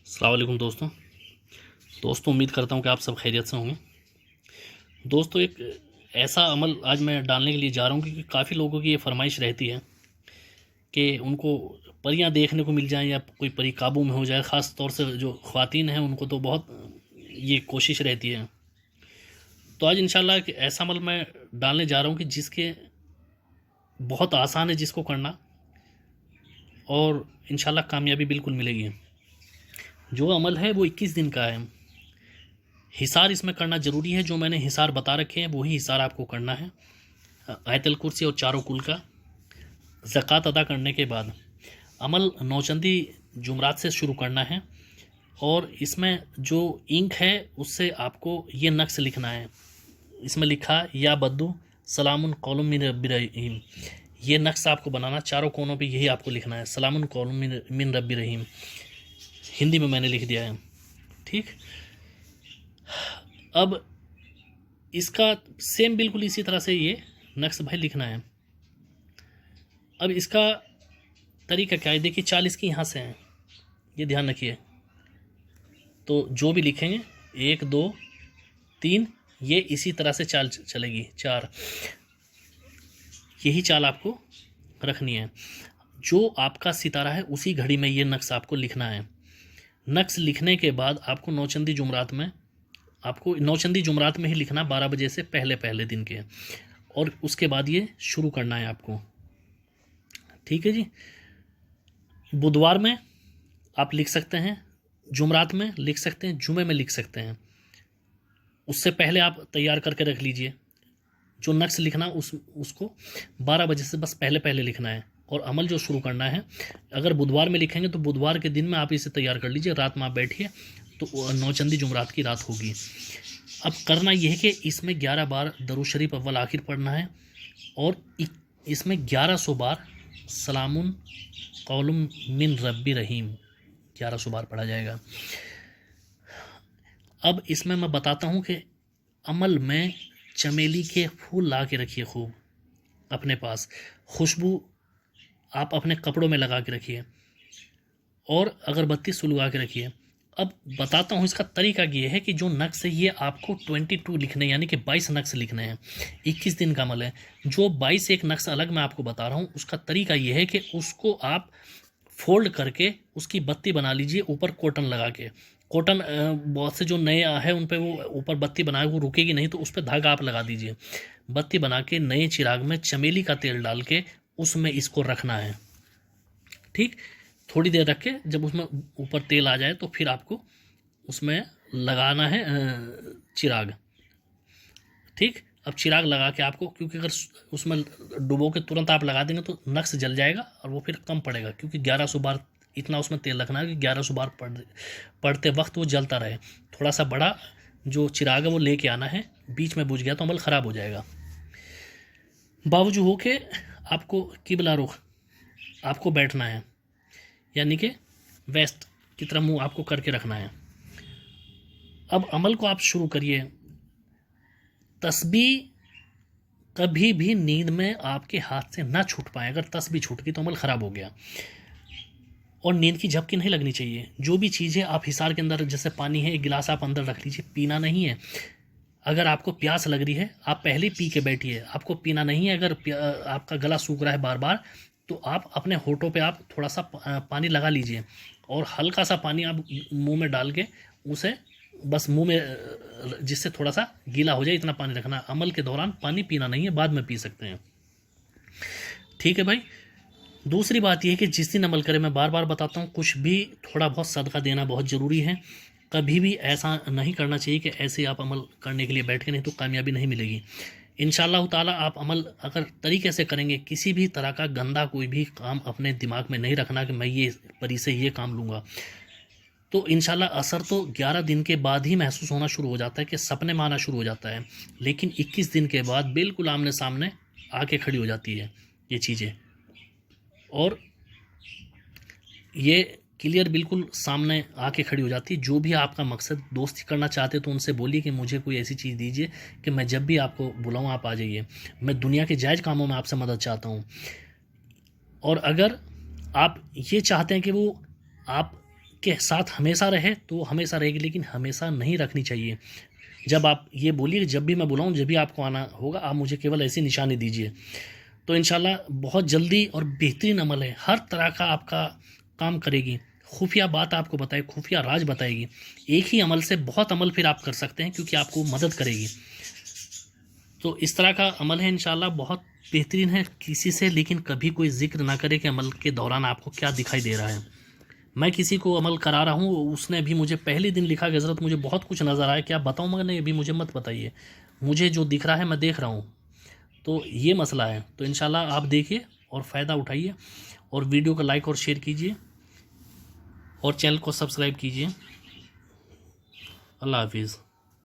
अस्सलाम वालेकुम दोस्तों उम्मीद करता हूँ कि आप सब खैरियत से होंगे। दोस्तों एक ऐसा अमल आज मैं डालने के लिए जा रहा हूँ क्योंकि काफ़ी लोगों की ये फरमाइश रहती है कि उनको परियां देखने को मिल जाएं या कोई परी काबू में हो जाए। ख़ास तौर से जो ख़वातीन हैं उनको तो बहुत ये कोशिश रहती है। तो आज इंशाल्लाह एक ऐसा अमल मैं डालने जा रहा हूँ कि जिसके बहुत आसान है जिसको करना, और इंशाल्लाह कामयाबी बिल्कुल मिलेगी। जो अमल है वो 21 दिन का है। हिसार इसमें करना ज़रूरी है। जो मैंने हिसार बता रखे हैं वही हिसार आपको करना है। आयतल कुर्सी और चारों कुल का ज़कात अदा करने के बाद अमल नौचंदी जुमरात से शुरू करना है, और इसमें जो इंक है उससे आपको ये नक्श लिखना है। इसमें लिखा या बद्दू सलामुन कौलुम मिन रब्बिर रहीम। ये नक्श आपको बनाना, चारों कोनों पे यही आपको लिखना है, सलामुन कौलुम मिन रब्बिर रहीम। हिंदी में मैंने लिख दिया है, ठीक। अब इसका सेम बिल्कुल इसी तरह से ये नक्श भाई लिखना है। अब इसका तरीका क्या है, देखिए 40 की यहाँ से हैं, ये ध्यान रखिए। तो जो भी लिखेंगे 1 2 3 ये इसी तरह से चाल चलेगी, 4 यही चाल आपको रखनी है। जो आपका सितारा है उसी घड़ी में ये नक्श आपको लिखना है। नक्श लिखने के बाद आपको नौचंदी जुमरात में ही लिखना, 12 बजे से पहले पहले दिन के, और उसके बाद ये शुरू करना है आपको, ठीक है जी। बुधवार में आप लिख सकते हैं, जुमरात में लिख सकते हैं, जुमे में लिख सकते हैं। उससे पहले आप तैयार करके रख लीजिए। जो नक्श लिखना उसको 12 बजे से बस पहले पहले लिखना है, और अमल जो शुरू करना है अगर बुधवार में लिखेंगे तो बुधवार के दिन में आप इसे तैयार कर लीजिए। रात में आप बैठिए तो नौचंदी जुमरात की रात होगी। अब करना यह है कि इसमें 11 बार दरूद शरीफ अव्वल आखिर पढ़ना है, और इसमें 1100 बार सलामुन कौलुम मिन रब्बी रहीम 1100 बार पढ़ा जाएगा। अब इसमें मैं बताता हूँ कि अमल में चमेली के फूल ला के रखिए खूब अपने पास, खुशबू आप अपने कपड़ों में लगा के रखिए, और अगरबत्ती सुलगा के रखिए। अब बताता हूँ इसका तरीका ये है कि जो नक्श है ये आपको 22 लिखने, यानी कि 22 नक्श लिखने हैं। 21 दिन का अमल है। जो 22 एक नक्श अलग मैं आपको बता रहा हूँ, उसका तरीका ये है कि उसको आप फोल्ड करके उसकी बत्ती बना लीजिए ऊपर कॉटन लगा के। कॉटन बहुत से जो नए है उन पर वो ऊपर बत्ती बनाए वो रुकेगी नहीं, तो उस पर धागा आप लगा दीजिए। बत्ती बना के नए चिराग में चमेली का तेल डाल के उसमें इसको रखना है, ठीक। थोड़ी देर रख के जब उसमें ऊपर तेल आ जाए तो फिर आपको उसमें लगाना है चिराग, ठीक। अब चिराग लगा के आपको, क्योंकि अगर उसमें डुबो के तुरंत आप लगा देंगे तो नक्श जल जाएगा और वो फिर कम पड़ेगा, क्योंकि 1100 बार इतना उसमें तेल रखना है कि 1100 बार पढ़ते वक्त वो जलता रहे। थोड़ा सा बड़ा जो चिराग है वो लेके आना है, बीच में बुझ गया तो अमल ख़राब हो जाएगा। बावजूद हो के आपको किबला रुख आपको बैठना है, यानी कि वेस्ट की तरफ मुंह आपको करके रखना है। अब अमल को आप शुरू करिए। तस्बीह कभी भी नींद में आपके हाथ से ना छूट पाए। अगर तस्बीह छूट गई तो अमल ख़राब हो गया, और नींद की झपकी नहीं लगनी चाहिए। जो भी चीज़ है आप हिसार के अंदर, जैसे पानी है एक गिलास आप अंदर रख लीजिए, पीना नहीं है। अगर आपको प्यास लग रही है आप पहले पी के बैठिए, आपको पीना नहीं है। अगर आपका गला सूख रहा है बार बार तो आप अपने होठों पे आप थोड़ा सा पानी लगा लीजिए, और हल्का सा पानी आप मुंह में डाल के उसे बस मुंह में, जिससे थोड़ा सा गीला हो जाए, इतना पानी रखना। अमल के दौरान पानी पीना नहीं है, बाद में पी सकते हैं, ठीक है भाई। दूसरी बात यह है कि जिस दिन अमल करें, मैं बार बार बताता हूँ, कुछ भी थोड़ा बहुत सदका देना बहुत ज़रूरी है। कभी भी ऐसा नहीं करना चाहिए कि ऐसे आप अमल करने के लिए बैठ के, नहीं तो कामयाबी नहीं मिलेगी। इंशाअल्लाह ताला आप अमल अगर तरीके से करेंगे, किसी भी तरह का गंदा कोई भी काम अपने दिमाग में नहीं रखना कि मैं ये परी से ये काम लूँगा, तो इंशाल्लाह असर तो 11 दिन के बाद ही महसूस होना शुरू हो जाता है, कि सपने में आना शुरू हो जाता है। लेकिन 21 दिन के बाद बिल्कुल आमने सामने आके खड़ी हो जाती है ये चीज़ें, और ये क्लियर बिल्कुल सामने आके खड़ी हो जाती है। जो भी आपका मकसद, दोस्ती करना चाहते तो उनसे बोलिए कि मुझे कोई ऐसी चीज़ दीजिए कि मैं जब भी आपको बुलाऊँ आप आ जाइए। मैं दुनिया के जायज़ कामों में आपसे मदद चाहता हूँ। और अगर आप ये चाहते हैं कि वो आप के साथ हमेशा रहे तो हमेशा रहेगी, लेकिन हमेशा नहीं रखनी चाहिए। जब आप ये बोलिए कि जब भी मैं बुलाऊँ जब भी आपको आना होगा, आप मुझे केवल ऐसी निशानी दीजिए, तो इंशाल्लाह बहुत जल्दी और बेहतरीन अमल है, हर तरह का आपका काम करेगी, खुफिया बात आपको बताएगी, खुफिया राज बताएगी। एक ही अमल से बहुत अमल फिर आप कर सकते हैं, क्योंकि आपको मदद करेगी। तो इस तरह का अमल है इंशाल्लाह, बहुत बेहतरीन है। किसी से लेकिन कभी कोई जिक्र ना करे कि अमल के दौरान आपको क्या दिखाई दे रहा है। मैं किसी को अमल करा रहा हूँ, उसने भी मुझे पहले दिन लिखा कि हज़रत मुझे बहुत कुछ नज़र आया, क्या बताऊँ, मगर नहीं अभी मुझे मत बताइए, मुझे जो दिख रहा है मैं देख रहा हूँ। तो ये मसला है। तो इंशाल्लाह आप देखिए और फ़ायदा उठाइए, और वीडियो को लाइक और शेयर कीजिए, और चैनल को सब्सक्राइब कीजिए। अल्लाह हाफिज़।